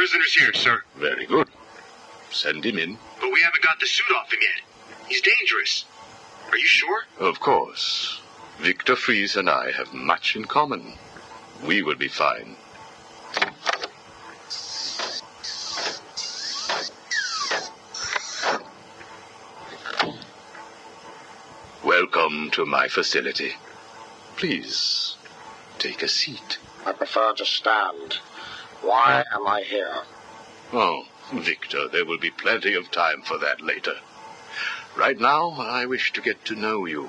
prisoner's here, sir. Very good. Send him in. But we haven't got the suit off him yet. He's dangerous. Are you sure? Of course. Victor Fries and I have much in common. We will be fine. Welcome to my facility. Please, take a seat. I prefer to stand. Why am I here? Oh, Victor, there will be plenty of time for that later. Right now, I wish to get to know you.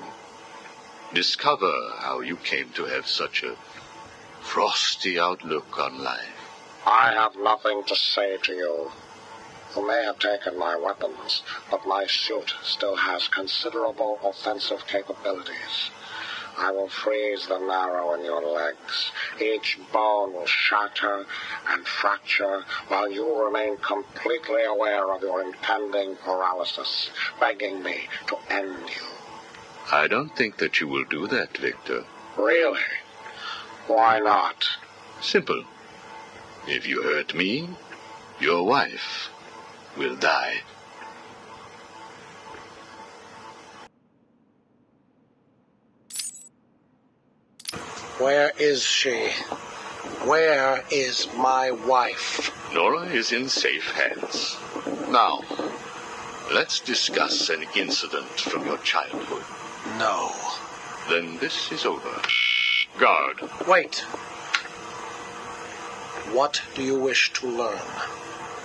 Discover how you came to have such a frosty outlook on life. I have nothing to say to you. You may have taken my weapons, but my suit still has considerable offensive capabilities. I will freeze the marrow in your legs. Each bone will shatter and fracture while you remain completely aware of your impending paralysis, begging me to end you. I don't think that you will do that, Victor. Really? Why not? Simple. If you hurt me, your wife will die. Where is she? Where is my wife? Nora is in safe hands. Now, let's discuss an incident from your childhood. No. Then this is over. Guard. Wait. What do you wish to learn?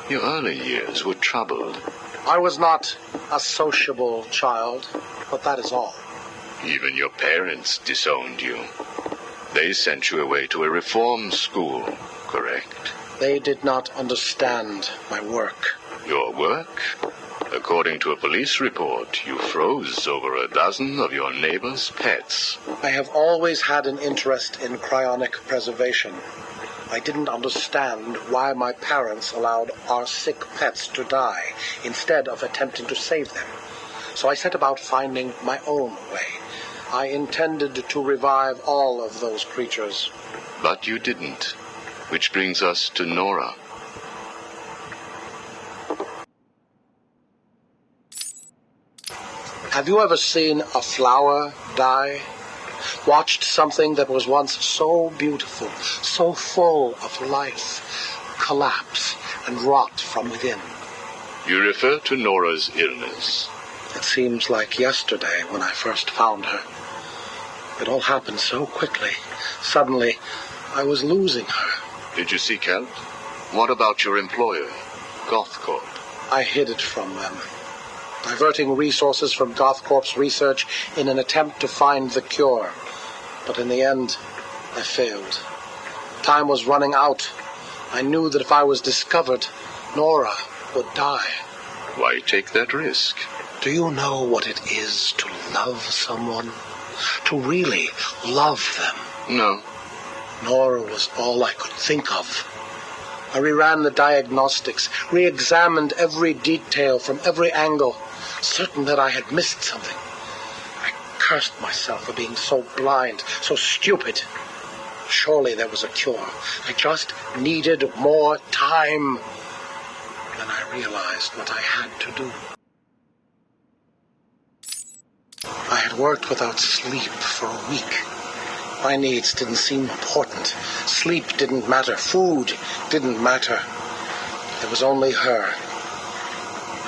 Your early years were troubled. I was not a sociable child, but that is all. Even your parents disowned you. They sent you away to a reform school, correct? They did not understand my work. Your work? According to a police report, you froze over a dozen of your neighbor's pets. I have always had an interest in cryonic preservation. I didn't understand why my parents allowed our sick pets to die instead of attempting to save them. So I set about finding my own way. I intended to revive all of those creatures. But you didn't. Which brings us to Nora. Have you ever seen a flower die? Watched something that was once so beautiful, so full of life, collapse and rot from within? You refer to Nora's illness. It seems like yesterday when I first found her. It all happened so quickly. Suddenly, I was losing her. Did you seek help? What about your employer, GothCorp? I hid it from them, diverting resources from GothCorp's research in an attempt to find the cure. But in the end, I failed. Time was running out. I knew that if I was discovered, Nora would die. Why take that risk? Do you know what it is to love someone? To really love them? No. Nora was all I could think of. I reran the diagnostics, re-examined every detail from every angle, certain that I had missed something. I cursed myself for being so blind, so stupid. Surely there was a cure. I just needed more time. Then I realized what I had to do. I had worked without sleep for a week. My needs didn't seem important. Sleep didn't matter. Food didn't matter. There was only her.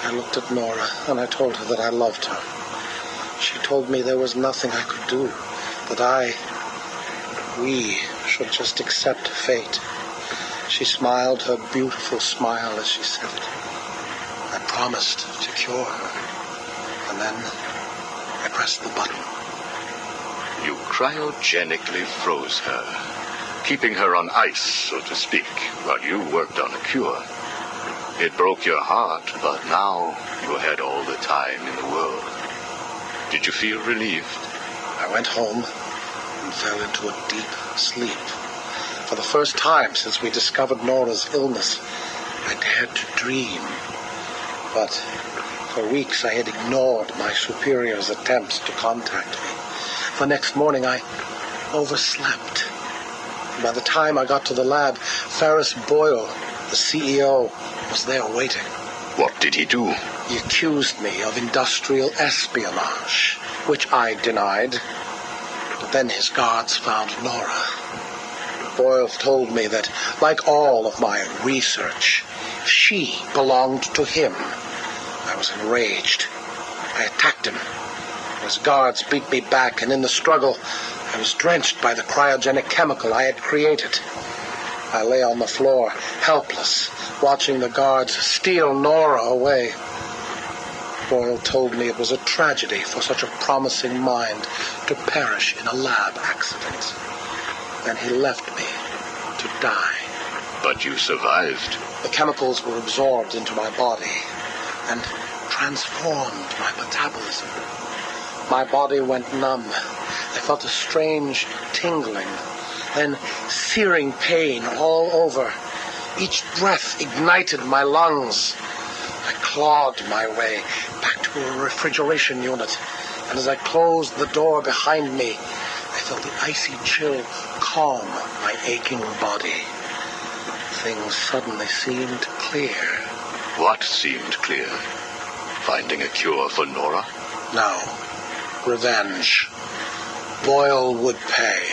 I looked at Nora and I told her that I loved her. She told me there was nothing I could do, that we should just accept fate. She smiled her beautiful smile as she said it. I promised to cure her, and then I pressed the button. You cryogenically froze her, keeping her on ice, so to speak, while you worked on a cure. It broke your heart, but now you had all the time in the world. Did you feel relieved? I went home and fell into a deep sleep. For the first time since we discovered Nora's illness, I dared to dream. But for weeks I had ignored my superior's attempts to contact me. The next morning I overslept. By the time I got to the lab, Ferris Boyle The CEO was there waiting. What did he do? He accused me of industrial espionage, which I denied. But then his guards found Nora. Boyle told me that, like all of my research, she belonged to him. I was enraged. I attacked him. His guards beat me back, and in the struggle, I was drenched by the cryogenic chemical I had created. I lay on the floor, helpless, watching the guards steal Nora away. Boyle told me it was a tragedy for such a promising mind to perish in a lab accident. Then he left me to die. But you survived. The chemicals were absorbed into my body and transformed my metabolism. My body went numb. I felt a strange tingling, then searing pain all over. Each breath ignited my lungs. I clawed my way back to a refrigeration unit, and as I closed the door behind me, I felt the icy chill calm my aching body. Things suddenly seemed clear. What seemed clear? Finding a cure for Nora? No. Revenge. Boyle would pay.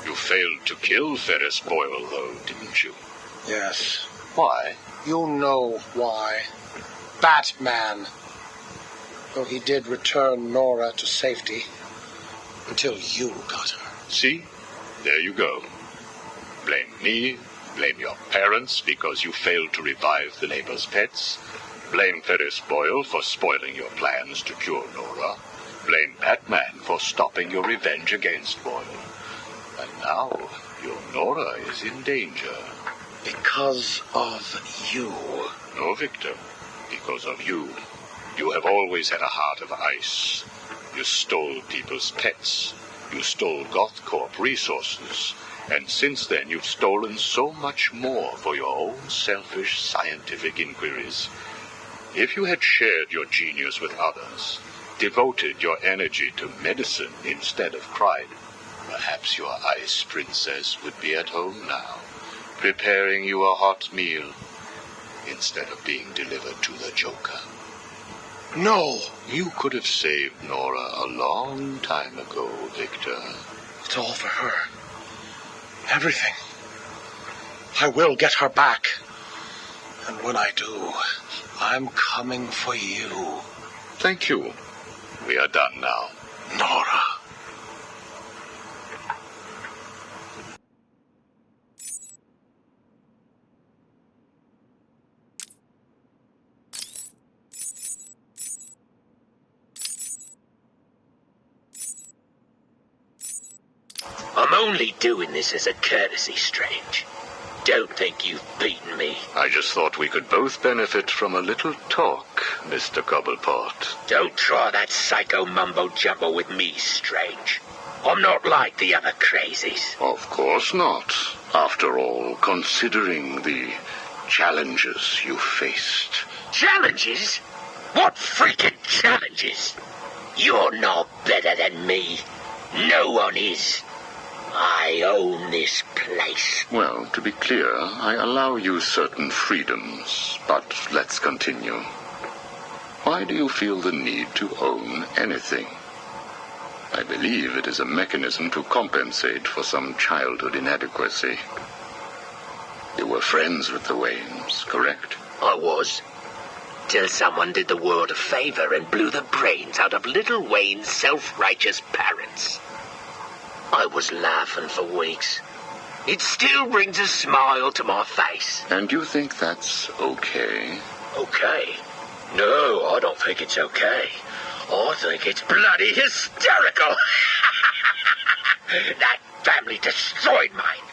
You failed to kill Ferris Boyle, though, didn't you? Yes. Why? You know why. Batman. Though he did return Nora to safety. Until you got her. See? There you go. Blame me. Blame your parents because you failed to revive the neighbor's pets. Blame Ferris Boyle for spoiling your plans to cure Nora. Blame Batman for stopping your revenge against Boyle. And now, your Nora is in danger. Because of you. No, Victor. Because of you. You have always had a heart of ice. You stole people's pets. You stole GothCorp resources. And since then, you've stolen so much more for your own selfish scientific inquiries. If you had shared your genius with others, devoted your energy to medicine instead of crime, perhaps your ice princess would be at home now, preparing you a hot meal instead of being delivered to the Joker. No! You could have saved Nora a long time ago, Victor. It's all for her. Everything. I will get her back. And when I do, I'm coming for you. Thank you. We are done now. Nora. I'm only doing this as a courtesy, Strange. Don't think you've beaten me. I just thought we could both benefit from a little talk, Mr. Cobblepot. Don't try that psycho mumbo-jumbo with me, Strange. I'm not like the other crazies. Of course not. After all, considering the challenges you faced. Challenges? What freaking challenges? You're no better than me. No one is. I own this place. Well, to be clear, I allow you certain freedoms, but let's continue. Why do you feel the need to own anything? I believe it is a mechanism to compensate for some childhood inadequacy. You were friends with the Waynes, correct? I was. Till someone did the world a favor and blew the brains out of little Wayne's self-righteous parents. I was laughing for weeks. It still brings a smile to my face. And you think that's okay? Okay? No, I don't think it's okay. I think it's bloody hysterical. That family destroyed mine.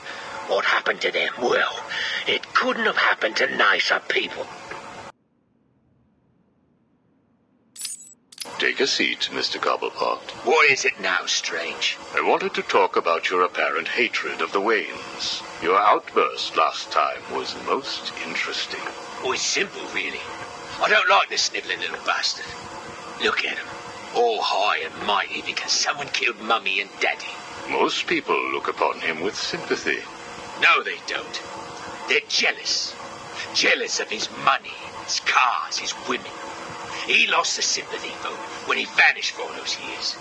What happened to them? Well, it couldn't have happened to nicer people. Take a seat, Mr. Cobblepot. What is it now, Strange? I wanted to talk about your apparent hatred of the Waynes. Your outburst last time was most interesting. Oh, it's simple, really. I don't like this sniveling little bastard. Look at him. all high and mighty because someone killed Mummy and Daddy. Most people look upon him with sympathy. No, they don't. They're jealous. Jealous of his money, his cars, his women. He lost the sympathy vote when he vanished for all those years.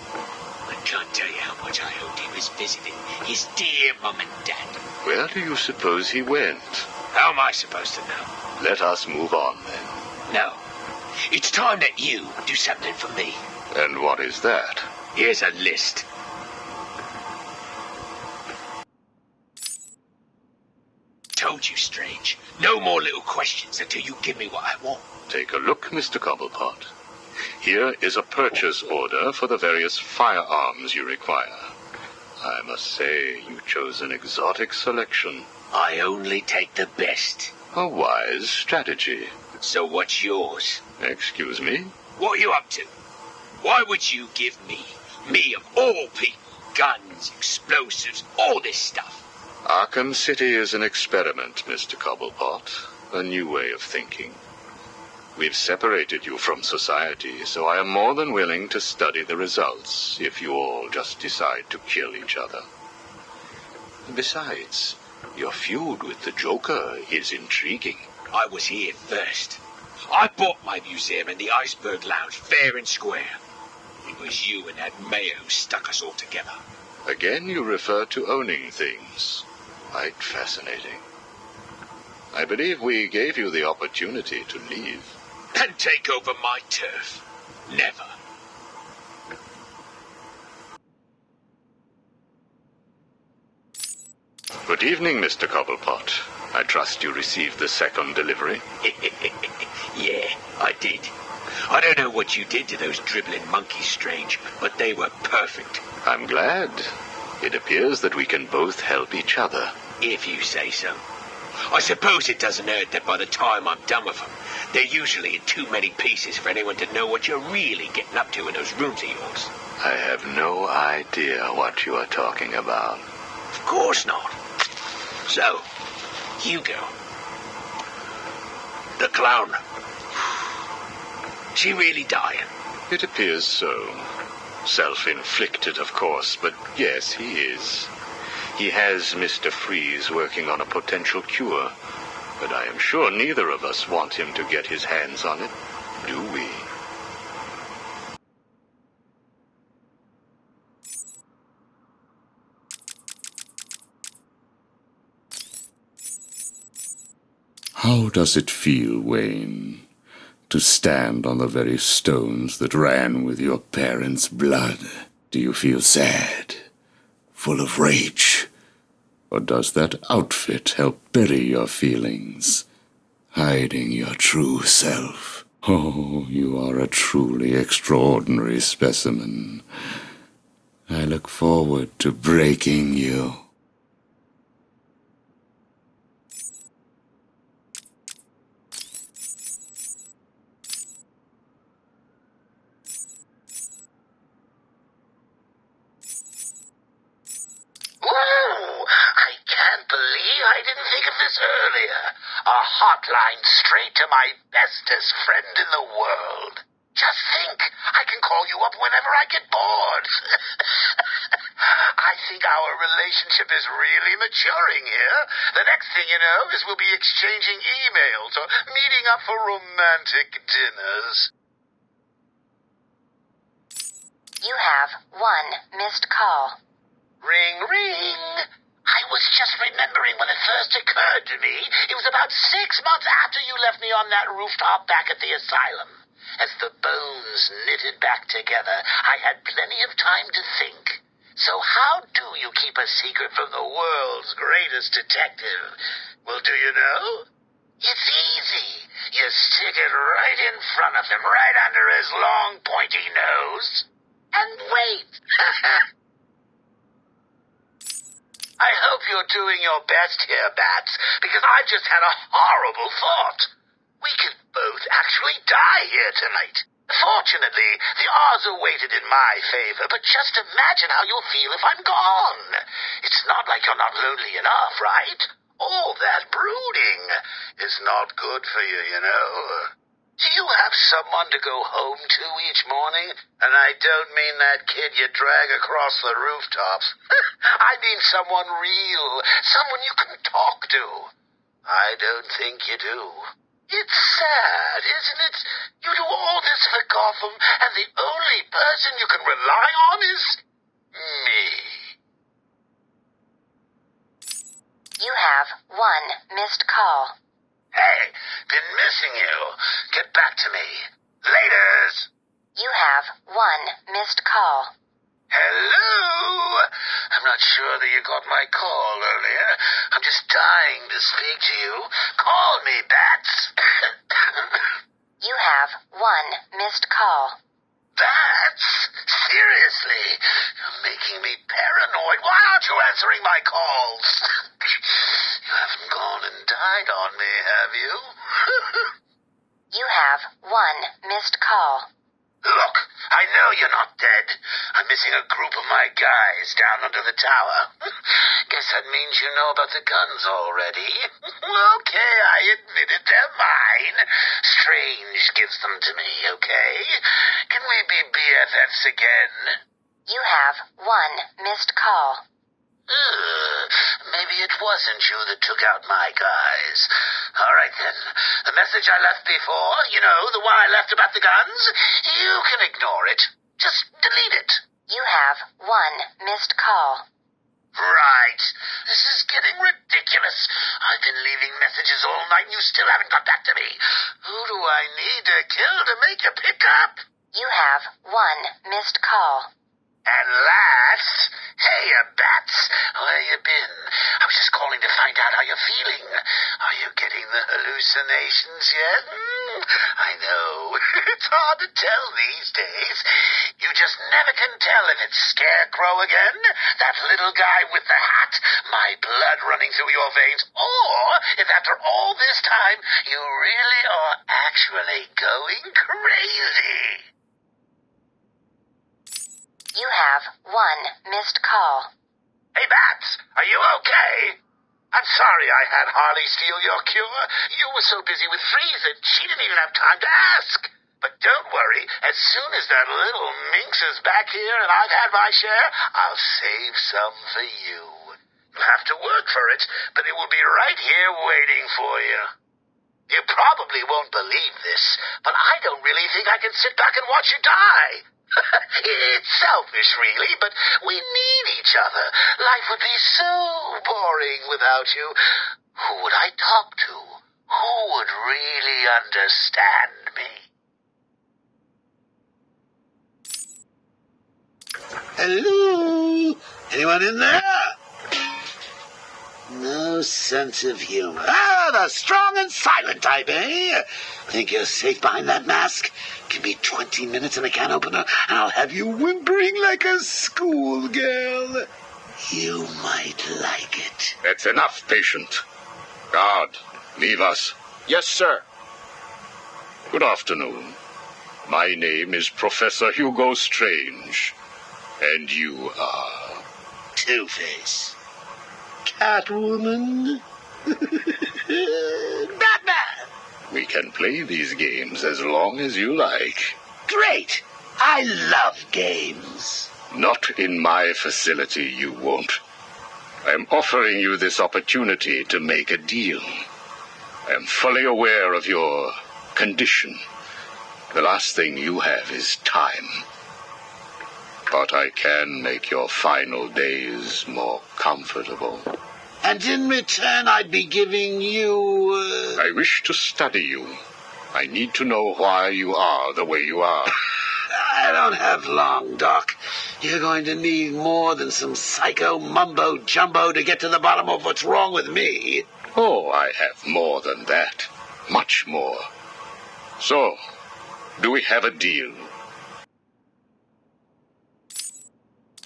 I can't tell you how much I hoped he was visiting his dear Mum and Dad. Where do you suppose he went? How am I supposed to know? Let us move on, then. No. It's time that you do something for me. And what is that? Here's a list. Told you, Strange. No more little questions until you give me what I want. Take a look, Mr. Cobblepot. Here is a purchase order for the various firearms you require. I must say, you chose an exotic selection. I only take the best. A wise strategy. So what's yours? Excuse me? What are you up to? Why would you give me of all people, guns, explosives, all this stuff? Arkham City is an experiment, Mr. Cobblepot. A new way of thinking. We've separated you from society, so I am more than willing to study the results if you all just decide to kill each other. Besides, your feud with the Joker is intriguing. I was here first. I bought my museum in the Iceberg Lounge fair and square. It was you and that mayor who stuck us all together. Again, you refer to owning things. Quite fascinating. I believe we gave you the opportunity to leave. And take over my turf. Never. Good evening, Mr. Cobblepot. I trust you received the second delivery. Yeah, I did. I don't know what you did to those dribbling monkeys, Strange, but they were perfect. I'm glad. It appears that we can both help each other. If you say so. I suppose it doesn't hurt that by the time I'm done with them, they're usually in too many pieces for anyone to know what you're really getting up to in those rooms of yours. I have no idea what you are talking about. Of course not. So, Hugo. The clown. She really dying? It appears so. Self-inflicted, of course, but yes, he is. He has Mr. Freeze working on a potential cure, but I am sure neither of us want him to get his hands on it, do we? How does it feel, Wayne, to stand on the very stones that ran with your parents' blood? Do you feel sad, full of rage? Or does that outfit help bury your feelings, hiding your true self? Oh, you are a truly extraordinary specimen. I look forward to breaking you. A hotline straight to my bestest friend in the world. Just think, I can call you up whenever I get bored. I think our relationship is really maturing here. The next thing you know is we'll be exchanging emails or meeting up for romantic dinners. You have one missed call. Ring, ring. I was just remembering when it first occurred to me. It was about 6 months after you left me on that rooftop back at the asylum. As the bones knitted back together, I had plenty of time to think. So how do you keep a secret from the world's greatest detective? Well, do you know? It's easy. You stick it right in front of him, right under his long, pointy nose, and wait. I hope you're doing your best here, Bats, because I've just had a horrible thought. We could both actually die here tonight. Fortunately, the odds are weighted in my favor, but just imagine how you'll feel if I'm gone. It's not like you're not lonely enough, right? All that brooding is not good for you, you know. Do you have someone to go home to each morning? And I don't mean that kid you drag across the rooftops. I mean someone real, someone you can talk to. I don't think you do. It's sad, isn't it? You do all this for Gotham, and the only person you can rely on is me. You have 1 missed call. Hey, been missing you. Get back to me. Laters. You have 1 missed call. Hello? I'm not sure that you got my call earlier. I'm just dying to speak to you. Call me, Bats. You have 1 missed call. Bats? Seriously? You're making me paranoid. Why aren't you answering my calls? You haven't gone and died on me, have you? You have 1 missed call. Look, I know you're not dead. I'm missing a group of my guys down under the tower. Guess that means you know about the guns already. Okay, I admit it, they're mine. Strange gives them to me, okay? Can we be BFFs again? You have 1 missed call. Maybe it wasn't you that took out my guys. All right, then. The message I left before, you know, the one I left about the guns, you can ignore it. Just delete it. You have 1 missed call. Right. This is getting ridiculous. I've been leaving messages all night and you still haven't got back to me. Who do I need to kill to make you pick up? You have 1 missed call. And last, hey, Bats, where you been? I was just calling to find out how you're feeling. Are you getting the hallucinations yet? I know. It's hard to tell these days. You just never can tell if it's Scarecrow again, that little guy with the hat, my blood running through your veins, or if after all this time you really are actually going crazy. You have 1 missed call. Hey, Bats, are you okay? I'm sorry I had Harley steal your cure. You were so busy with Freeze that she didn't even have time to ask. But don't worry, as soon as that little minx is back here and I've had my share, I'll save some for you. You'll have to work for it, but it will be right here waiting for you. You probably won't believe this, but I don't really think I can sit back and watch you die. It's selfish, really, but we need each other. Life would be so boring without you. Who would I talk to? Who would really understand me? Hello? Anyone in there? No sense of humor. Ah, the strong and silent type, eh? Think you're safe behind that mask? Give me 20 minutes and a can opener, and I'll have you whimpering like a schoolgirl. You might like it. That's enough, patient. Guard, leave us. Yes, sir. Good afternoon. My name is Professor Hugo Strange. And you are? Two-Face. Catwoman. Batman. We can play these games as long as you like. Great. I love games. Not in my facility, you won't. I'm offering you this opportunity to make a deal. I am fully aware of your condition. The last thing you have is time. But I can make your final days more comfortable. And in return, I'd be giving you... I wish to study you. I need to know why you are the way you are. I don't have long, Doc. You're going to need more than some psycho mumbo-jumbo to get to the bottom of what's wrong with me. Oh, I have more than that. Much more. So, do we have a deal?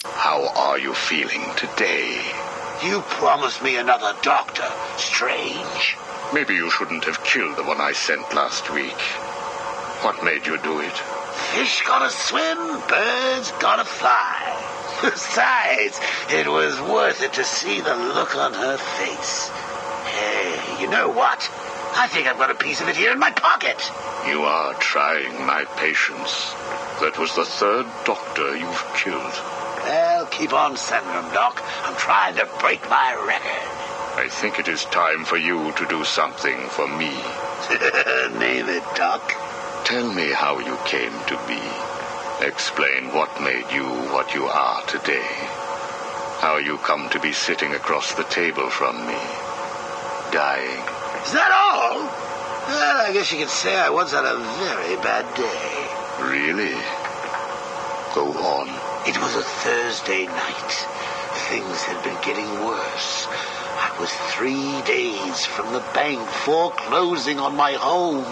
How are you feeling today? You promised me another doctor, Strange. Maybe you shouldn't have killed the one I sent last week. What made you do it? Fish gotta swim, birds gotta fly. Besides, it was worth it to see the look on her face. Hey, you know what? I think I've got a piece of it here in my pocket. You are trying my patience. That was the third doctor you've killed. Well, keep on sending them, Doc. I'm trying to break my record. I think it is time for you to do something for me. Name it, Doc. Tell me how you came to be. Explain what made you what you are today. How you come to be sitting across the table from me, dying. Is that all? Well, I guess you could say I once had a very bad day. Really? Go on. It was a Thursday night. Things had been getting worse. I was 3 days from the bank foreclosing on my home.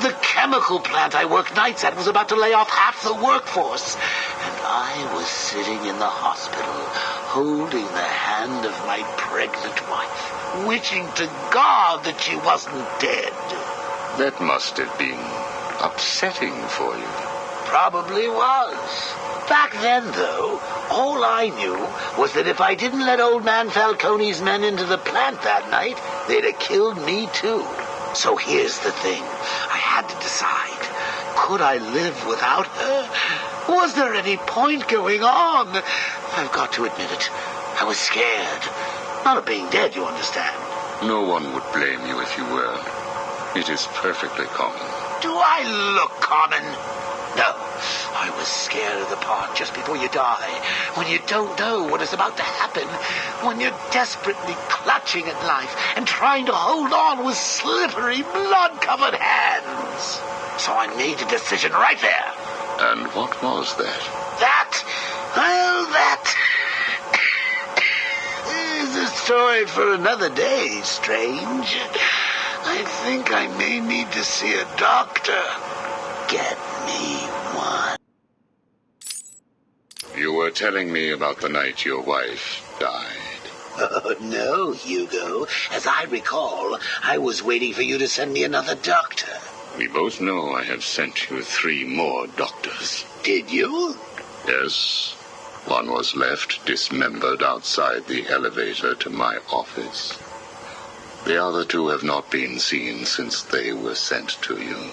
The chemical plant I worked nights at was about to lay off half the workforce. And I was sitting in the hospital, holding the hand of my pregnant wife, wishing to God that she wasn't dead. That must have been upsetting for you. Probably was. Back then, though, all I knew was that if I didn't let old man Falcone's men into the plant that night, they'd have killed me too. So here's the thing. I had to decide. Could I live without her? Was there any point going on? I've got to admit it. I was scared. Not of being dead, you understand. No one would blame you if you were. It is perfectly common. Do I look common? No, I was scared of the part just before you die, when you don't know what is about to happen, when you're desperately clutching at life and trying to hold on with slippery, blood-covered hands. So I made a decision right there. And what was that? That is a story for another day, Strange. I think I may need to see a doctor. Get me one. You were telling me about the night your wife died. Oh, no, Hugo. As I recall, I was waiting for you to send me another doctor. We both know I have sent you 3 more doctors. Did you? Yes. One was left dismembered outside the elevator to my office. The other 2 have not been seen since they were sent to you.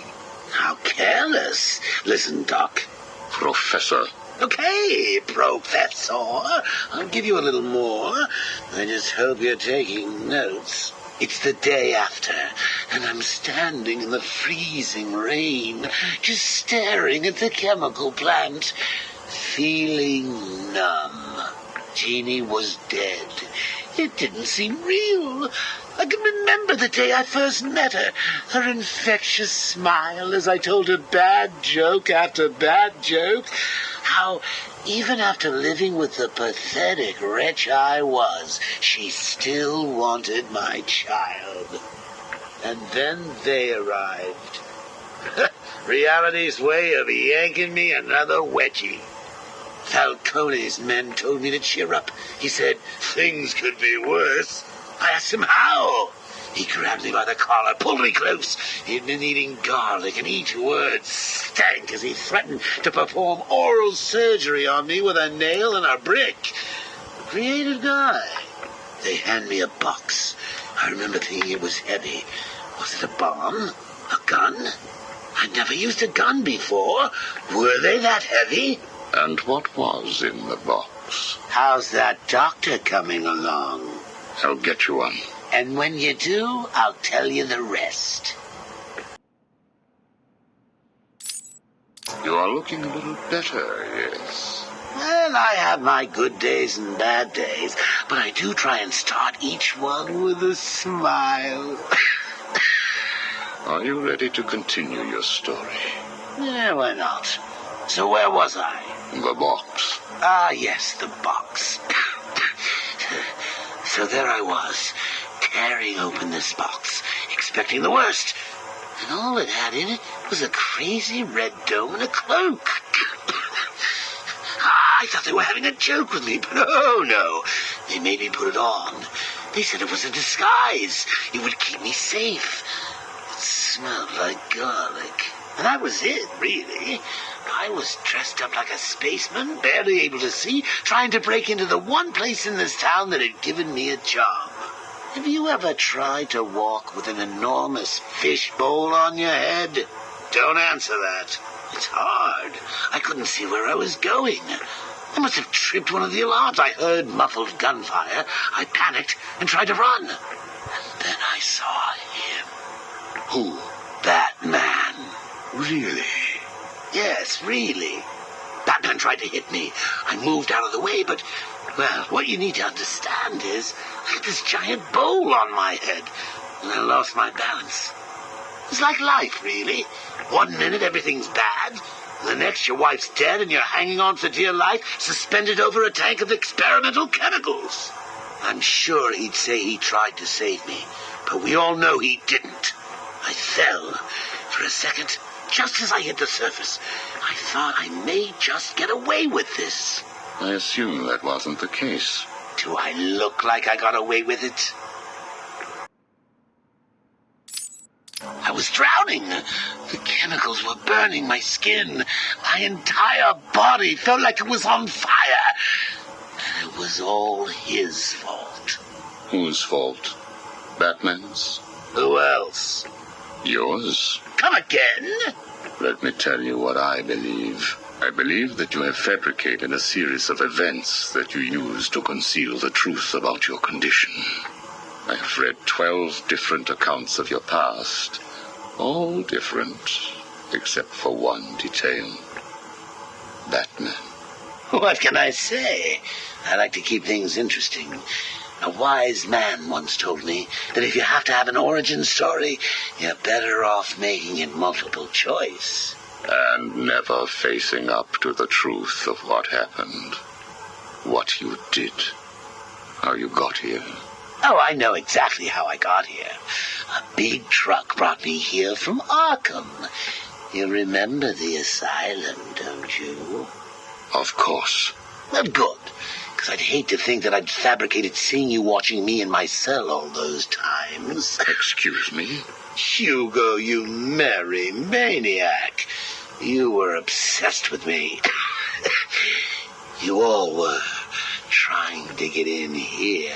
How careless. Listen, Doc. Professor. Okay, Professor. I'll give you a little more. I just hope you're taking notes. It's the day after, and I'm standing in the freezing rain, just staring at the chemical plant, feeling numb. Jeannie was dead. It didn't seem real. I can remember the day I first met her. Her infectious smile as I told her bad joke after bad joke. How, even after living with the pathetic wretch I was, she still wanted my child. And then they arrived. Reality's way of yanking me another wedgie. Falcone's men told me to cheer up. He said things could be worse. I asked him how. He grabbed me by the collar, pulled me close. He'd been eating garlic, and each word stank as he threatened to perform oral surgery on me with a nail and a brick. A creative guy. They hand me a box. I remember thinking it was heavy. Was it a bomb? A gun? I'd never used a gun before. Were they that heavy? And what was in the box? How's that doctor coming along? I'll get you one. And when you do, I'll tell you the rest. You are looking a little better, yes. Well, I have my good days and bad days, but I do try and start each one with a smile. Are you ready to continue your story? Yeah, why not? So where was I? The box. Ah, yes, the box. So there I was, tearing open this box, expecting the worst. And all it had in it was a crazy red dome and a cloak. I thought they were having a joke with me, but oh no. They made me put it on. They said it was a disguise. It would keep me safe. It smelled like garlic. And that was it, really. I was dressed up like a spaceman, barely able to see, trying to break into the one place in this town that had given me a job. Have you ever tried to walk with an enormous fishbowl on your head? Don't answer that. It's hard. I couldn't see where I was going. I must have tripped one of the alarms. I heard muffled gunfire. I panicked and tried to run. And then I saw him. Who? Batman. Really? Yes, really. Batman tried to hit me. I moved out of the way, but, well, what you need to understand is I had this giant bowl on my head, and I lost my balance. It's like life, really. 1 minute everything's bad, the next your wife's dead and you're hanging on for dear life, suspended over a tank of experimental chemicals. I'm sure he'd say he tried to save me, but we all know he didn't. I fell. For a second, just as I hit the surface, I thought I may just get away with this. I assume that wasn't the case. Do I look like I got away with it? I was drowning. The chemicals were burning my skin. My entire body felt like it was on fire. And it was all his fault. Whose fault? Batman's? Who else? Yours? Come again? Let me tell you what I believe. I believe that you have fabricated a series of events that you use to conceal the truth about your condition. I have read 12 different accounts of your past, all different, except for one detail. Batman. What can I say? I like to keep things interesting. A wise man once told me that if you have to have an origin story, you're better off making it multiple choice. And never facing up to the truth of what happened. What you did. How you got here. Oh, I know exactly how I got here. A big truck brought me here from Arkham. You remember the asylum, don't you? Of course. Well, good. Because I'd hate to think that I'd fabricated seeing you watching me in my cell all those times. Excuse me? Hugo, you merry maniac. You were obsessed with me. You all were trying to get in here.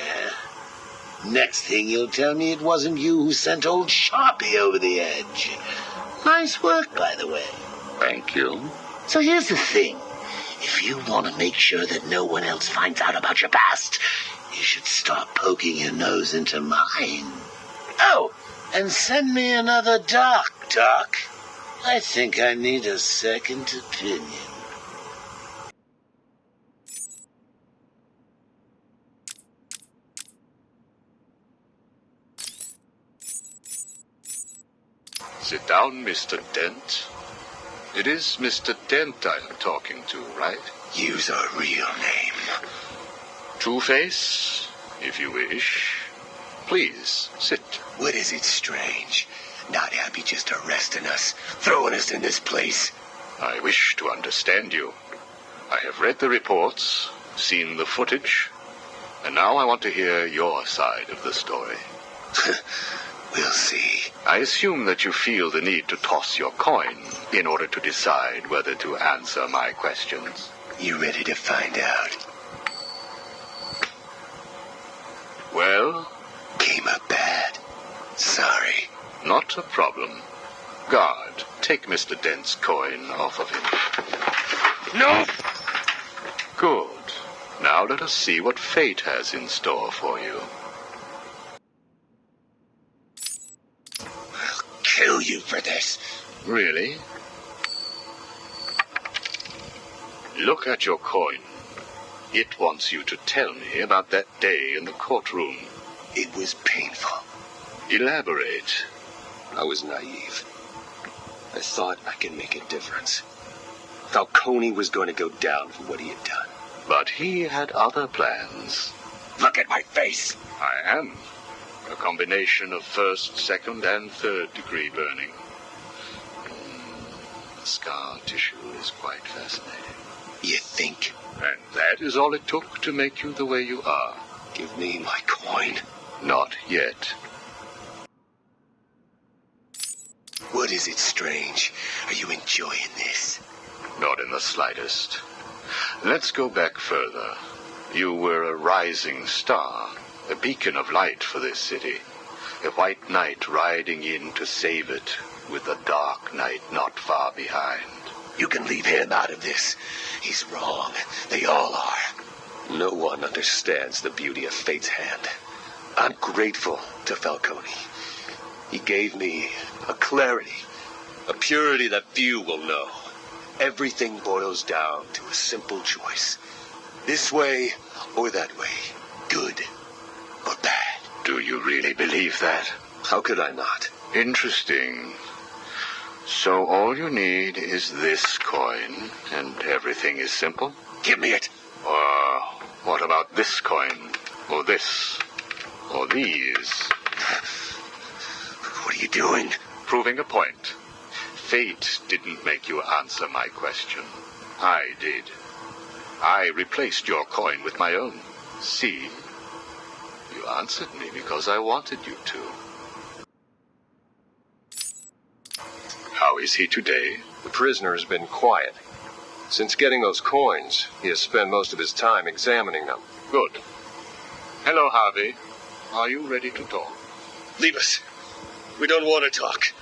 Next thing you'll tell me it wasn't you who sent old Sharpie over the edge. Nice work, by the way. Thank you. So here's the thing. If you want to make sure that no one else finds out about your past, you should stop poking your nose into mine. Oh, and send me another doc. I think I need a second opinion. Sit down, Mr. Dent. It is Mr. Dent I am talking to, right? Use a real name. Two-Face, if you wish. Please, sit. What is it, Strange? Not happy just arresting us, throwing us in this place? I wish to understand you. I have read the reports, seen the footage, and now I want to hear your side of the story. We'll see. I assume that you feel the need to toss your coin in order to decide whether to answer my questions. You ready to find out? Well? Came up bad. Sorry. Not a problem. Guard, take Mr. Dent's coin off of him. No! Good. Now let us see what fate has in store for you. I'll kill you for this. Really? Look at your coin. It wants you to tell me about that day in the courtroom. It was painful. Elaborate. I was naive. I thought I could make a difference. Falcone was going to go down for what he had done. But he had other plans. Look at my face. I am. A combination of first, second, and third degree burning. The scar tissue is quite fascinating. You think? And that is all it took to make you the way you are. Give me my coin. Not yet. What is it, Strange? Are you enjoying this? Not in the slightest. Let's go back further. You were a rising star. a beacon of light for this city. A white knight riding in to save it, with a dark knight not far behind. You can leave him out of this. He's wrong. They all are. No one understands the beauty of fate's hand. I'm grateful to Falcone. He gave me a clarity, a purity that few will know. Everything boils down to a simple choice. This way or that way. Good or bad. Do you really believe that? How could I not? Interesting. So all you need is this coin, and everything is simple? Give me it. Or what about this coin? Or this? Or these? What are you doing? Proving a point. Fate didn't make you answer my question. I did. I replaced your coin with my own. See? You answered me because I wanted you to. How is he today? The prisoner has been quiet. Since getting those coins, he has spent most of his time examining them. Good. Hello, Harvey. Are you ready to talk? Leave us. We don't want to talk.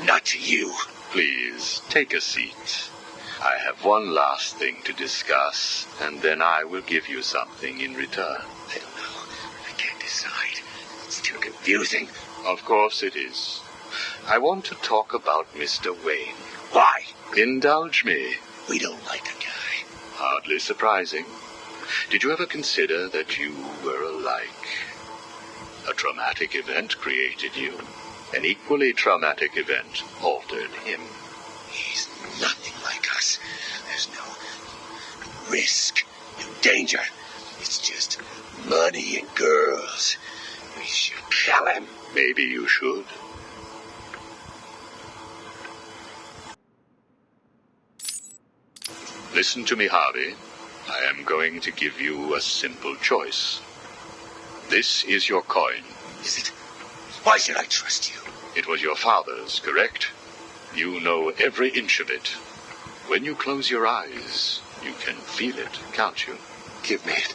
Not to you. Please, take a seat. I have one last thing to discuss, and then I will give you something in return. I don't know. I can't decide. It's too confusing. Of course it is. I want to talk about Mr. Wayne. Why? Indulge me. We don't like the guy. Hardly surprising. Did you ever consider that you were alike? A traumatic event created you. An equally traumatic event altered him. He's nothing like us. There's no risk, no danger. It's just money and girls. We should kill him. Maybe you should. Listen to me, Harvey. I am going to give you a simple choice. This is your coin. Is it? Why should I trust you? It was your father's, correct? You know every inch of it. When you close your eyes, you can feel it, can't you? Give me it,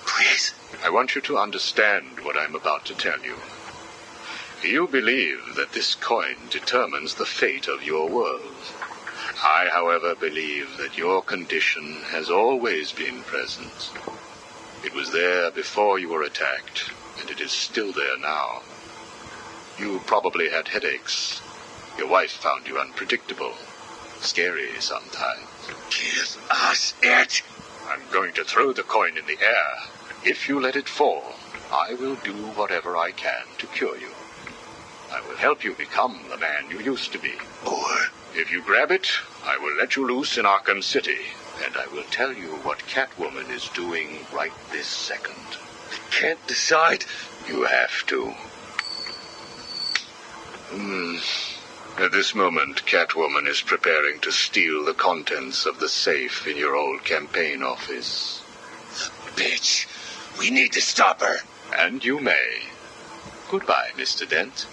please. I want you to understand what I'm about to tell you. You believe that this coin determines the fate of your world. I, however, believe that your condition has always been present. It was there before you were attacked, and it is still there now. You probably had headaches. Your wife found you unpredictable, scary sometimes. Give us it. I'm going to throw the coin in the air. If you let it fall, I will do whatever I can to cure you. I will help you become the man you used to be. Or if you grab it, I will let you loose in Arkham City, and I will tell you what Catwoman is doing right this second. I can't decide. You have to. At this moment, Catwoman is preparing to steal the contents of the safe in your old campaign office. The bitch. We need to stop her. And you may. Goodbye, Mr. Dent.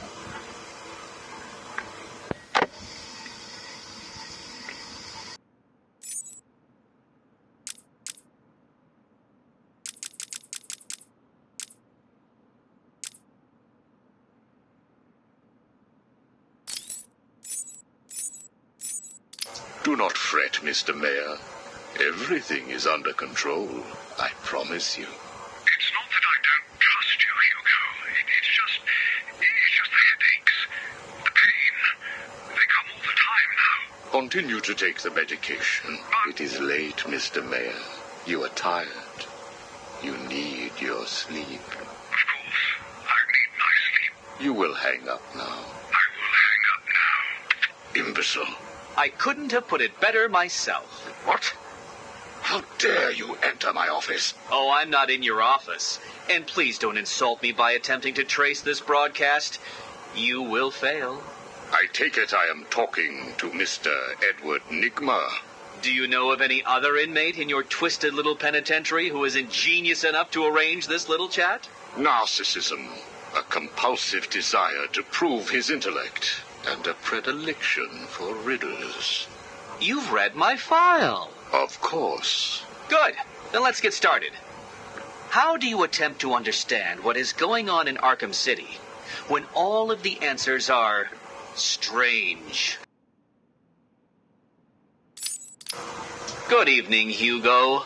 Do not fret, Mr. Mayor. Everything is under control, I promise you. It's not that I don't trust you, Hugo. It's just the headaches. The pain. They come all the time now. Continue to take the medication. It is late, Mr. Mayor. You are tired. You need your sleep. Of course, I need my sleep. You will hang up now. I will hang up now. Imbecile. I couldn't have put it better myself. What? How dare you enter my office? Oh, I'm not in your office. And please don't insult me by attempting to trace this broadcast. You will fail. I take it I am talking to Mr. Edward Nigma. Do you know of any other inmate in your twisted little penitentiary who is ingenious enough to arrange this little chat? Narcissism, a compulsive desire to prove his intellect, and a predilection for riddles. You've read my file. Of course. Good. Then let's get started. How do you attempt to understand what is going on in Arkham City when all of the answers are strange? Good evening, Hugo.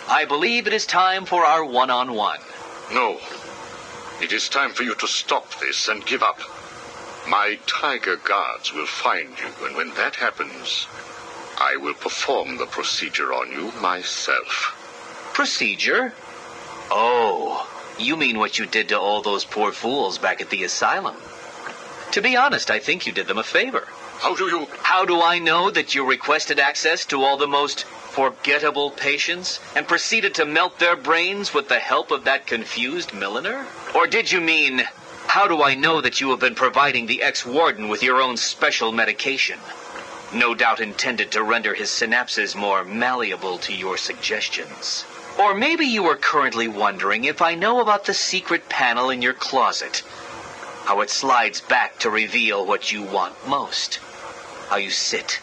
I believe it is time for our one-on-one. No. It is time for you to stop this and give up. My tiger guards will find you, and when that happens, I will perform the procedure on you myself. Procedure? Oh, you mean what you did to all those poor fools back at the asylum. To be honest, I think you did them a favor. How do I know that you requested access to all the most forgettable patients and proceeded to melt their brains with the help of that confused milliner? Or did you mean, how do I know that you have been providing the ex-warden with your own special medication? No doubt intended to render his synapses more malleable to your suggestions. Or maybe you are currently wondering if I know about the secret panel in your closet. How it slides back to reveal what you want most. How you sit,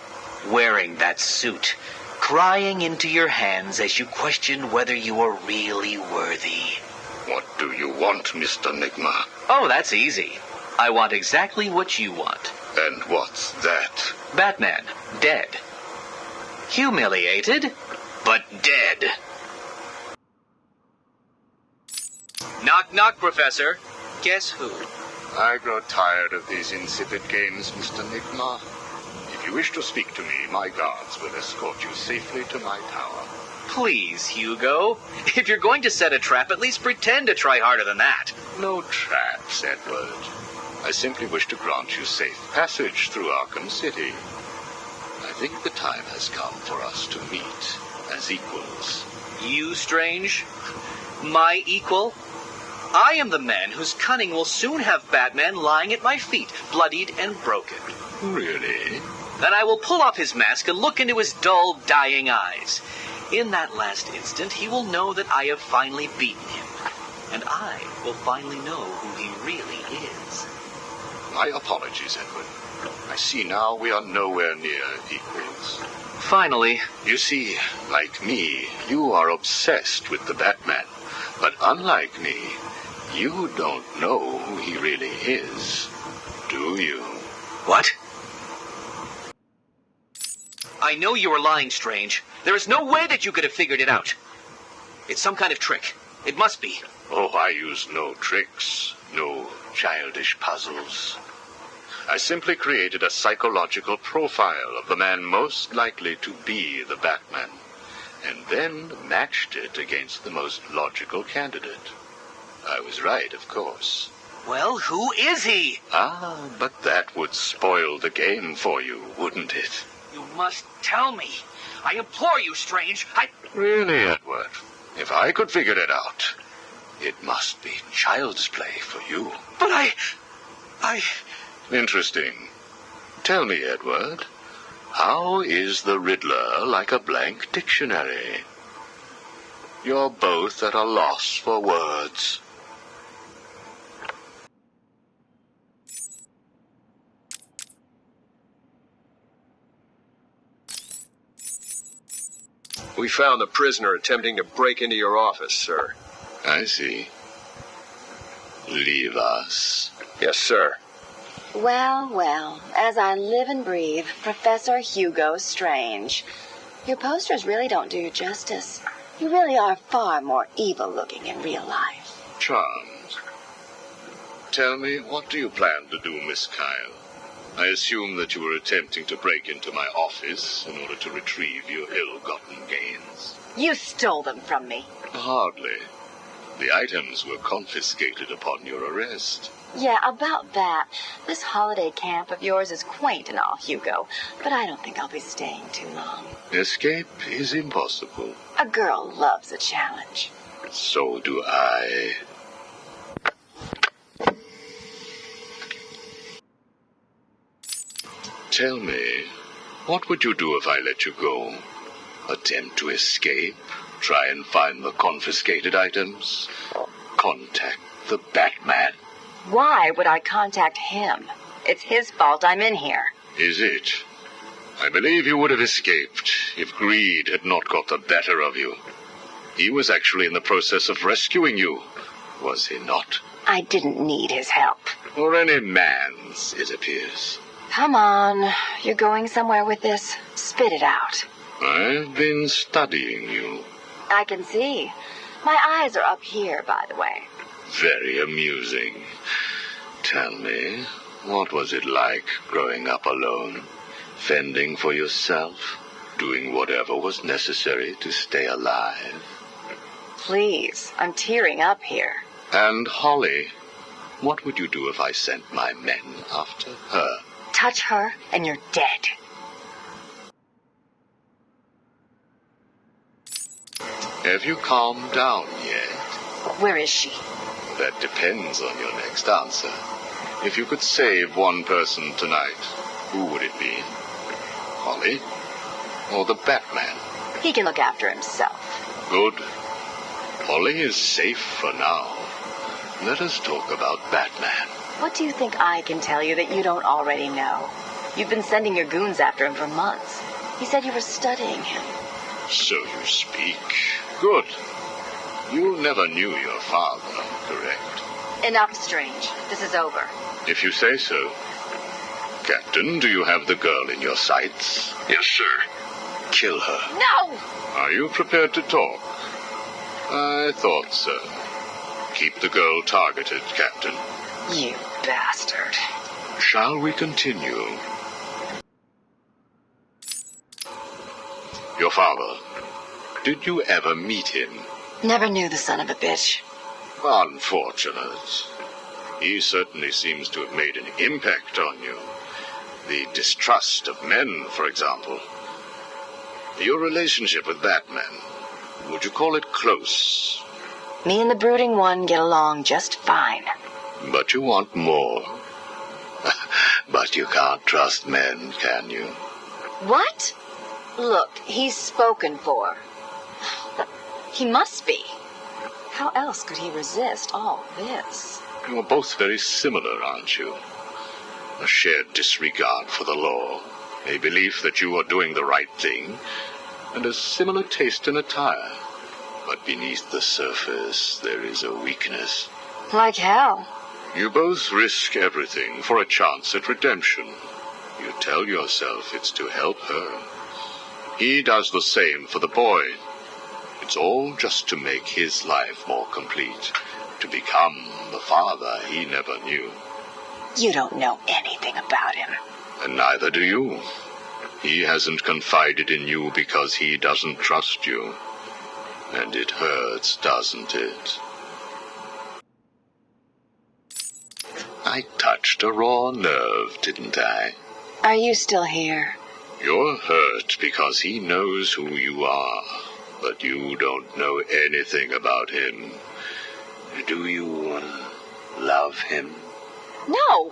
wearing that suit, crying into your hands as you question whether you are really worthy. What do you want, Mr. Nigma? Oh, that's easy. I want exactly what you want. And what's that? Batman, dead. Humiliated, but dead. Knock, knock, Professor. Guess who? I grow tired of these insipid games, Mr. Nigma. If you wish to speak to me, my guards will escort you safely to my tower. Please, Hugo. If you're going to set a trap, at least pretend to try harder than that. No traps, Edward. I simply wish to grant you safe passage through Arkham City. I think the time has come for us to meet as equals. You, Strange? My equal? I am the man whose cunning will soon have Batman lying at my feet, bloodied and broken. Really? Then I will pull off his mask and look into his dull, dying eyes. In that last instant, he will know that I have finally beaten him. And I will finally know who he really is. My apologies, Edward. I see now we are nowhere near equals. Finally. You see, like me, you are obsessed with the Batman. But unlike me, you don't know who he really is, do you? What? I know you are lying, Strange. There is no way that you could have figured it out. It's some kind of trick. It must be. Oh, I use no tricks, no childish puzzles. I simply created a psychological profile of the man most likely to be the Batman, and then matched it against the most logical candidate. I was right, of course. Well, who is he? Ah, but that would spoil the game for you, wouldn't it? You must tell me. I implore you, Strange. Really, Edward? If I could figure it out, it must be child's play for you. But I... Interesting. Tell me, Edward, how is the Riddler like a blank dictionary? You're both at a loss for words. We found the prisoner attempting to break into your office, sir. I see. Leave us. Yes, sir. Well, well, as I live and breathe, Professor Hugo Strange. Your posters really don't do you justice. You really are far more evil-looking in real life. Charmed. Tell me, what do you plan to do, Miss Kyle? I assume that you were attempting to break into my office in order to retrieve your ill-gotten gains. You stole them from me. Hardly. The items were confiscated upon your arrest. Yeah, about that. This holiday camp of yours is quaint and all, Hugo, but I don't think I'll be staying too long. Escape is impossible. A girl loves a challenge. So do I. Tell me, what would you do if I let you go? Attempt to escape? Try and find the confiscated items? Contact the Batman? Why would I contact him? It's his fault I'm in here. Is it? I believe you would have escaped if greed had not got the better of you. He was actually in the process of rescuing you, was he not? I didn't need his help. Or any man's, it appears. Come on. You're going somewhere with this. Spit it out. I've been studying you. I can see. My eyes are up here, by the way. Very amusing. Tell me, what was it like growing up alone? Fending for yourself? Doing whatever was necessary to stay alive? Please, I'm tearing up here. And Holly, what would you do if I sent my men after her? Touch her, and you're dead. Have you calmed down yet? Where is she? That depends on your next answer. If you could save one person tonight, who would it be? Holly? Or the Batman? He can look after himself. Good. Holly is safe for now. Let us talk about Batman. What do you think I can tell you that you don't already know? You've been sending your goons after him for months. He said you were studying him. So you speak. Good. You never knew your father, correct? Enough, Strange. This is over. If you say so. Captain, do you have the girl in your sights? Yes, sir. Kill her. No! Are you prepared to talk? I thought so. Keep the girl targeted, Captain. You bastard. Shall we continue? Your father. Did you ever meet him? Never knew the son of a bitch. Unfortunate. He certainly seems to have made an impact on you. The distrust of men, for example. Your relationship with Batman, would you call it close? Me and the brooding one get along just fine. But you want more. But you can't trust men, can you? What? Look, he's spoken for. He must be. How else could he resist all this? You're both very similar, aren't you? A shared disregard for the law, a belief that you are doing the right thing, and a similar taste in attire. But beneath the surface, there is a weakness. Like hell. You both risk everything for a chance at redemption. You tell yourself it's to help her. He does the same for the boy. It's all just to make his life more complete, to become the father he never knew. You don't know anything about him. And neither do you. He hasn't confided in you because he doesn't trust you. And it hurts, doesn't it? I touched a raw nerve, didn't I? Are you still here? You're hurt because he knows who you are, but you don't know anything about him. Do you love him? No!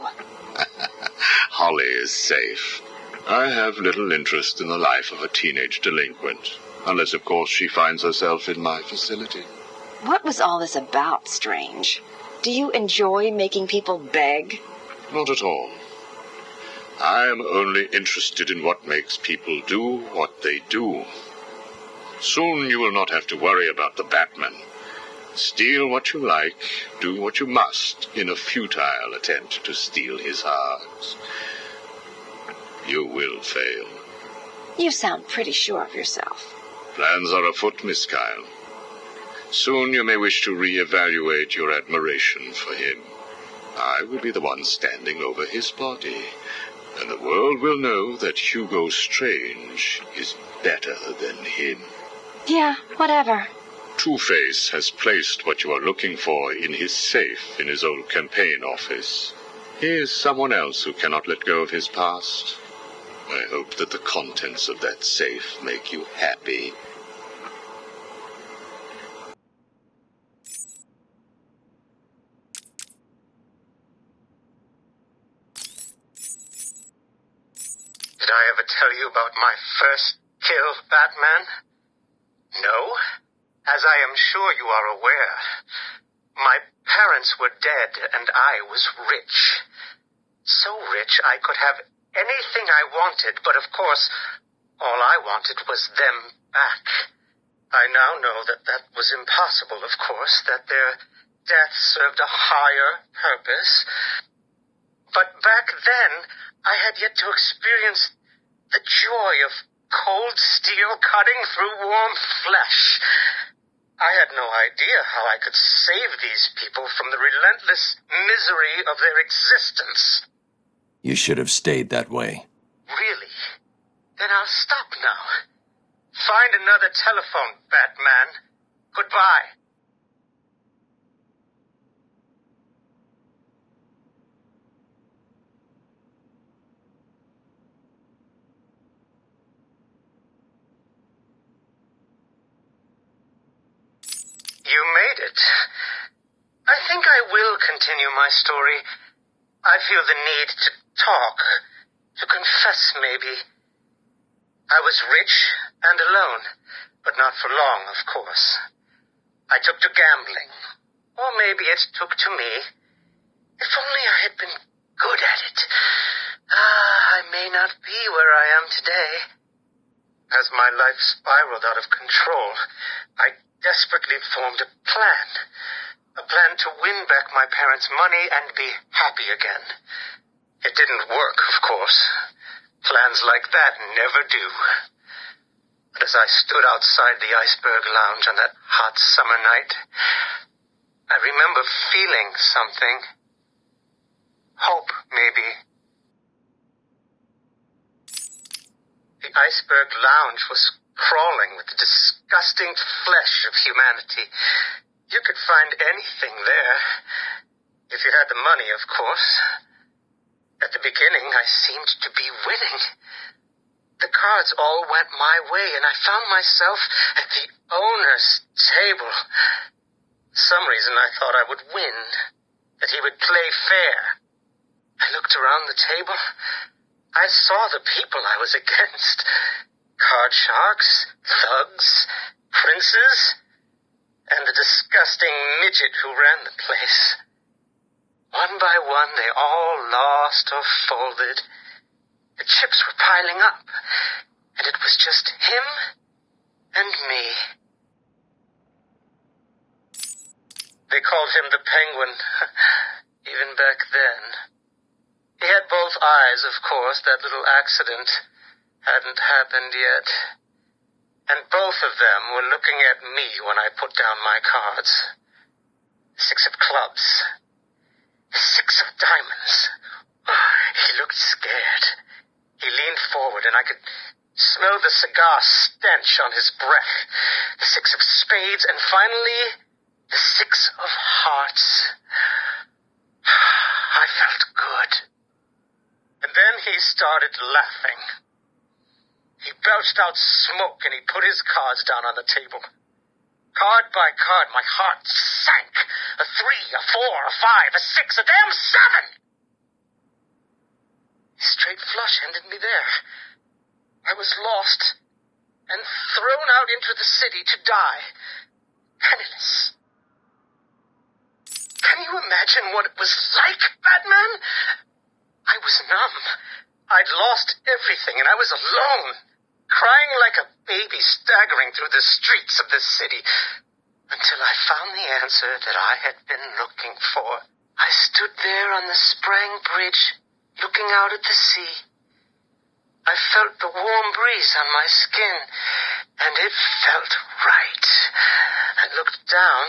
Holly is safe. I have little interest in the life of a teenage delinquent, unless, of course, she finds herself in my facility. What was all this about, Strange? Do you enjoy making people beg? Not at all. I am only interested in what makes people do what they do. Soon you will not have to worry about the Batman. Steal what you like, do what you must, in a futile attempt to steal his heart. You will fail. You sound pretty sure of yourself. Plans are afoot, Miss Kyle. Soon you may wish to reevaluate your admiration for him. I will be the one standing over his body, and the world will know that Hugo Strange is better than him. Yeah, whatever. Two-Face has placed what you are looking for in his safe in his old campaign office. He is someone else who cannot let go of his past. I hope that the contents of that safe make you happy. Did I ever tell you about my first kill, Batman? No? As I am sure you are aware, my parents were dead and I was rich. So rich I could have anything I wanted, but of course, all I wanted was them back. I now know that that was impossible, of course, that their death served a higher purpose. But back then, I had yet to experience the joy of cold steel cutting through warm flesh. I had no idea how I could save these people from the relentless misery of their existence. You should have stayed that way. Really? Then I'll stop now. Find another telephone, Batman. Goodbye. You made it. I think I will continue my story. I feel the need to talk, to confess maybe. I was rich and alone, but not for long, of course. I took to gambling, or maybe it took to me. If only I had been good at it. I may not be where I am today. As my life spiraled out of control, I desperately formed a plan to win back my parents' money and be happy again. It didn't work, of course. Plans like that never do. But as I stood outside the Iceberg Lounge on that hot summer night, I remember feeling something. Hope, maybe. The Iceberg Lounge was crawling with the disgusting flesh of humanity. You could find anything there. If you had the money, of course. At the beginning, I seemed to be winning. The cards all went my way, and I found myself at the owner's table. For some reason, I thought I would win, that he would play fair. I looked around the table. I saw the people I was against. Card sharks, thugs, princes, and the disgusting midget who ran the place. One by one, they all lost or folded. The chips were piling up, and it was just him and me. They called him the Penguin, even back then. He had both eyes, of course. That little accident hadn't happened yet. And both of them were looking at me when I put down my cards. 6 of clubs. 6 of diamonds. He looked scared. He leaned forward, and I could smell the cigar stench on his breath. The 6 of spades, and finally, the 6 of hearts. I felt good. And then he started laughing. He belched out smoke, and he put his cards down on the table. Card by card, my heart sank. A 3, a 4, a 5, a 6, a damn 7! Straight flush ended me there. I was lost and thrown out into the city to die, penniless. Can you imagine what it was like, Batman? I was numb. I'd lost everything, and I was alone, crying like a baby staggering through the streets of the city, until I found the answer that I had been looking for. I stood there on the Sprang Bridge, looking out at the sea. I felt the warm breeze on my skin, and it felt right. I looked down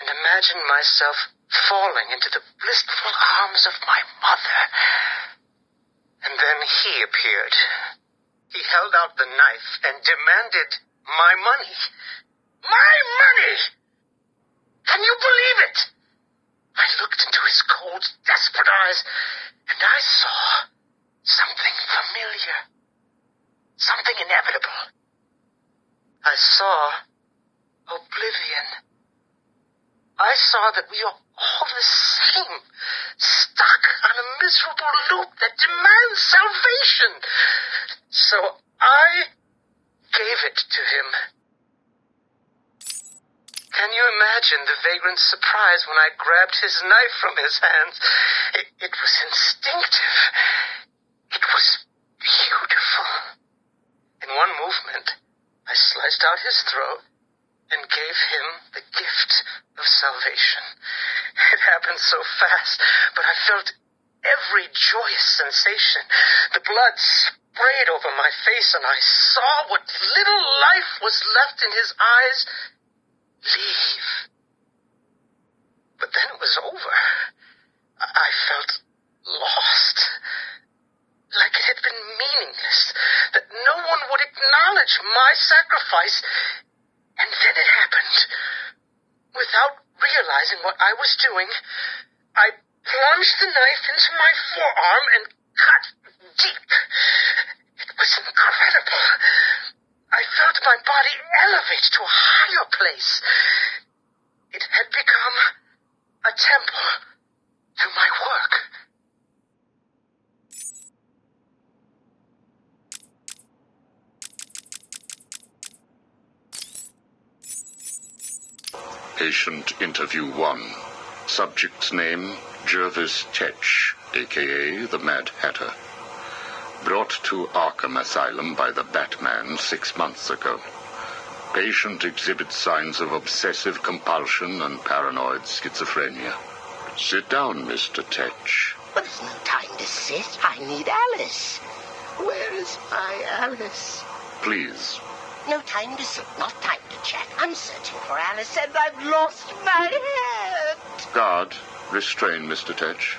and imagined myself falling into the blissful arms of my mother. And then he appeared. He held out the knife and demanded my money. My money! Can you believe it? I looked into his cold, desperate eyes, and I saw something familiar. Something inevitable. I saw oblivion. I saw that we are all the same, stuck on a miserable loop that demands salvation. So I gave it to him. Can you imagine the vagrant's surprise when I grabbed his knife from his hands? It was instinctive. It was beautiful. In one movement, I sliced out his throat and gave him the gift of salvation. It happened so fast, but I felt every joyous sensation. The blood sprayed over my face, and I saw what little life was left in his eyes leave. But then it was over. I felt lost. Like it had been meaningless, that no one would acknowledge my sacrifice. And then it happened. Without realizing what I was doing, I plunged the knife into my forearm and cut deep. It was incredible. I felt my body elevate to a higher place. It had become a temple to my work. Patient interview 1. Subject's name, Jervis Tetch, a.k.a. the Mad Hatter. Brought to Arkham Asylum by the Batman 6 months ago. Patient exhibits signs of obsessive compulsion and paranoid schizophrenia. Sit down, Mr. Tetch. But there's no time to sit. I need Alice. Where is my Alice? Please. No time to sit, not time to chat. I'm searching for Alice, and I've lost my head. Guard, restrain Mr. Tetch.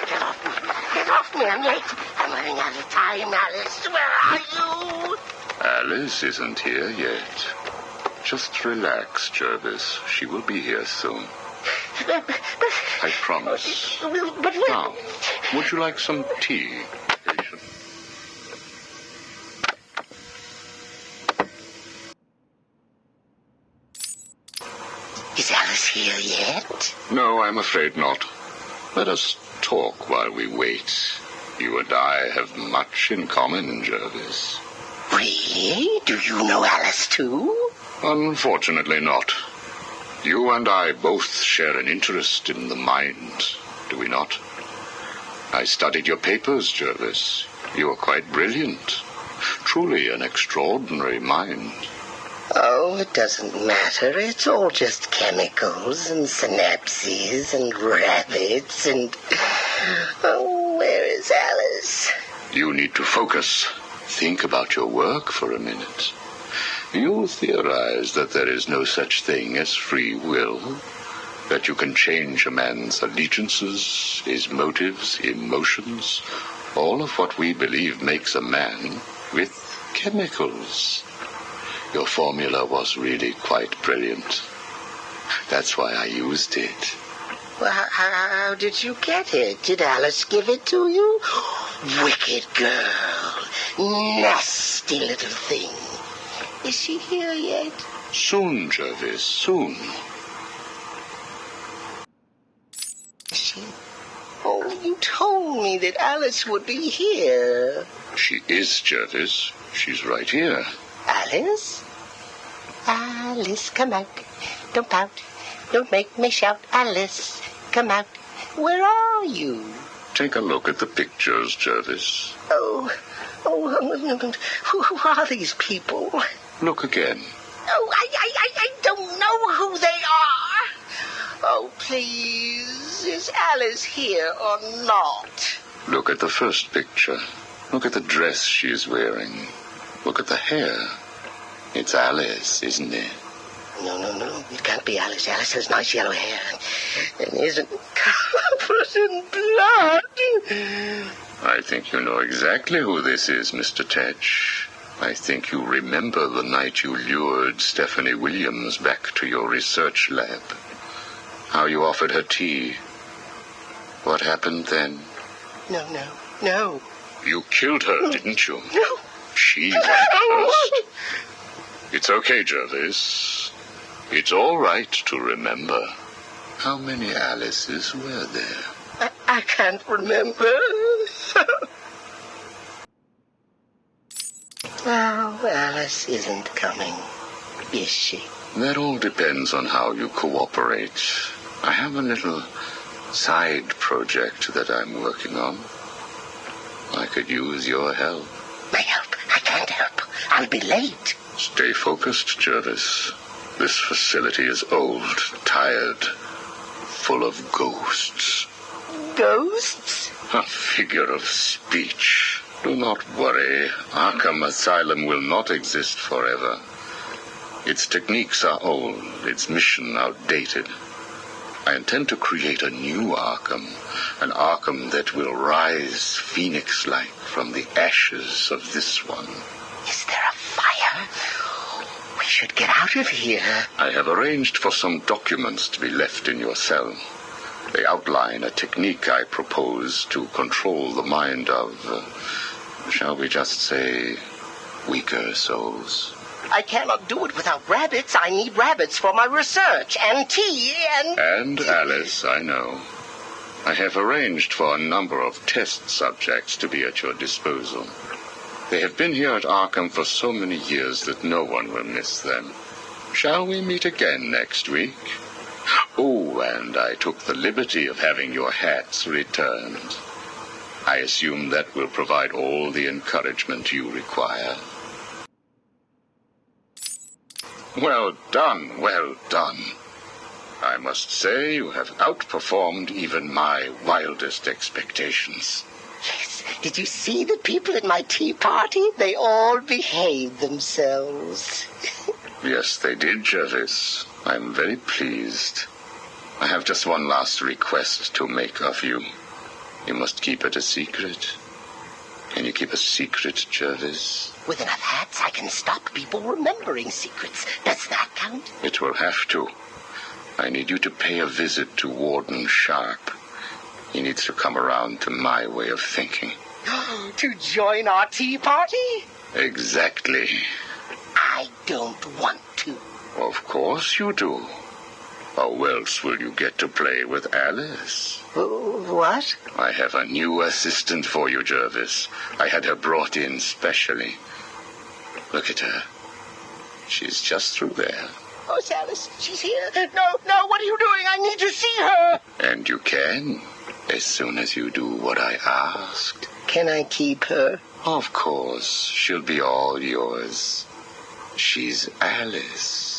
Get off me. Get off me. I'm late. I'm running out of time, Alice. Where are you? Alice isn't here yet. Just relax, Jervis. She will be here soon. I promise. But Now, would you like some tea, patient? Is Alice here yet? No, I'm afraid not. Let us talk while we wait. You and I have much in common, Jervis. Really? Do you know Alice too? Unfortunately not. You and I both share an interest in the mind, do we not? I studied your papers, Jervis. You are quite brilliant. Truly an extraordinary mind. Oh, it doesn't matter. It's all just chemicals and synapses and rabbits and... Oh, where is Alice? You need to focus. Think about your work for a minute. You theorize that there is no such thing as free will, that you can change a man's allegiances, his motives, emotions, all of what we believe makes a man with chemicals. Your formula was really quite brilliant. That's why I used it. Well, how did you get it? Did Alice give it to you? Wicked girl. Nasty little thing. Is she here yet? Soon, Jervis, soon. She... Oh, you told me that Alice would be here. She is, Jervis. She's right here. Alice? Alice, come out. Don't pout. Don't make me shout. Alice, come out. Where are you? Take a look at the pictures, Jervis. Oh, who are these people? Look again. Oh, I don't know who they are. Oh, please, is Alice here or not? Look at the first picture. Look at the dress she's wearing. Look at the hair. It's Alice, isn't it? No, it can't be Alice. Alice has nice yellow hair and isn't covered in blood. I think you know exactly who this is, Mr. Tetch. I think you remember the night you lured Stephanie Williams back to your research lab. How you offered her tea. What happened then? No. You killed her, didn't you? No. She went first. It's okay, Jervis. It's all right to remember. How many Alices were there? I can't remember. Oh, Alice isn't coming, is she? That all depends on how you cooperate. I have a little side project that I'm working on. I could use your help. My help? I can't help. I'll be late. Stay focused, Jervis. This facility is old, tired, full of ghosts. Ghosts? A figure of speech. Do not worry. Arkham Asylum will not exist forever. Its techniques are old, its mission outdated. I intend to create a new Arkham, an Arkham that will rise phoenix-like from the ashes of this one. Is there a fire? We should get out of here. I have arranged for some documents to be left in your cell. They outline a technique I propose to control the mind of, shall we just say, weaker souls. I cannot do it without rabbits. I need rabbits for my research, and tea, and... And Alice, I know. I have arranged for a number of test subjects to be at your disposal. They have been here at Arkham for so many years that no one will miss them. Shall we meet again next week? Oh, and I took the liberty of having your hats returned. I assume that will provide all the encouragement you require. Well done, well done. I must say you have outperformed even my wildest expectations. Yes, did you see the people at my tea party? They all behaved themselves. Yes, they did, Jervis. I'm very pleased. I have just one last request to make of you. You must keep it a secret. Can you keep a secret, Jervis? With enough hats, I can stop people remembering secrets. Does that count? It will have to. I need you to pay a visit to Warden Sharp. He needs to come around to my way of thinking. To join our tea party? Exactly. I don't want to. Of course you do. How else will you get to play with Alice? What? I have a new assistant for you, Jervis. I had her brought in specially. Look at her. She's just through there. Oh, Alice, she's here. No, what are you doing? I need to see her. And you can, as soon as you do what I asked. Can I keep her? Of course. She'll be all yours. She's Alice.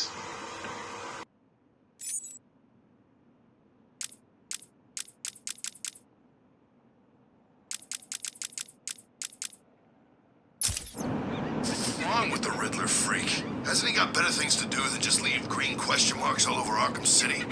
What's wrong with the Riddler freak? Hasn't he got better things to do than just leave green question marks all over Arkham City?